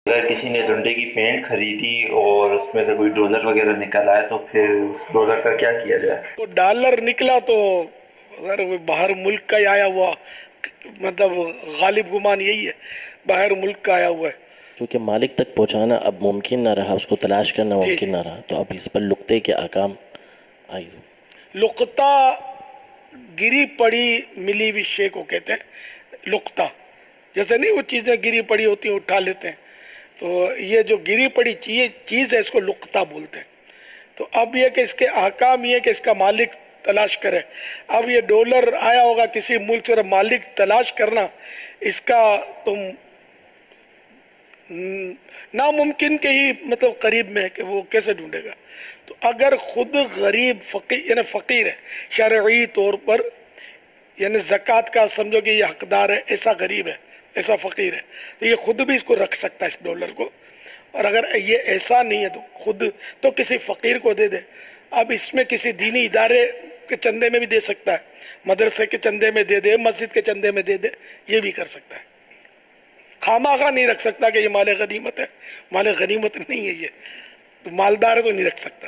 اگر کسی نے ڈنڈے کی پینٹ خریدی اور اس میں سے کوئی ڈالر وغیرہ نکل آئے تو پھر اس ڈالر کا کیا کیا جائے؟ تو ڈالر نکلا تو اگر وہ باہر ملک کا ہی آیا ہوا، مطلب غالب گمان یہی ہے، باہر ملک کا آیا ہوا ہے. چونکہ مالک تک پہنچانا اب ممکن نہ رہا، اس کو تلاش کرنا ممکن نہ رہا، تو اب اس پر لقطے کے احکام آئی. لقطہ گری پڑی ملی ہوئی شے کو کہتے ہیں لقطہ. جیسے نہیں وہ چیزیں گری پڑی ہوتی ہیں اٹھا لیتے ہیں، تو یہ جو گری پڑی چیز ہے اس کو لقطہ بولتے ہیں. تو اب یہ کہ اس کے احکام یہ کہ اس کا مالک تلاش کرے. اب یہ ڈالر آیا ہوگا کسی ملک سے، مالک تلاش کرنا اس کا تم ناممکن کے ہی مطلب قریب میں ہے کہ وہ کیسے ڈھونڈے گا. تو اگر خود غریب فقیر یعنی فقیر ہے شرعی طور پر، یعنی زکوٰۃ کا سمجھو کہ یہ حقدار ہے، ایسا غریب ہے، ایسا فقیر ہے، تو یہ خود بھی اس کو رکھ سکتا ہے اس ڈالر کو. اور اگر یہ ایسا نہیں ہے تو خود تو کسی فقیر کو دے دے. اب اس میں کسی دینی ادارے کے چندے میں بھی دے سکتا ہے، مدرسے کے چندے میں دے دے، مسجد کے چندے میں دے دے، یہ بھی کر سکتا ہے. خامخواہ نہیں رکھ سکتا کہ یہ مال غنیمت ہے، مال غنیمت نہیں ہے، یہ تو مالدار ہے تو نہیں رکھ سکتا.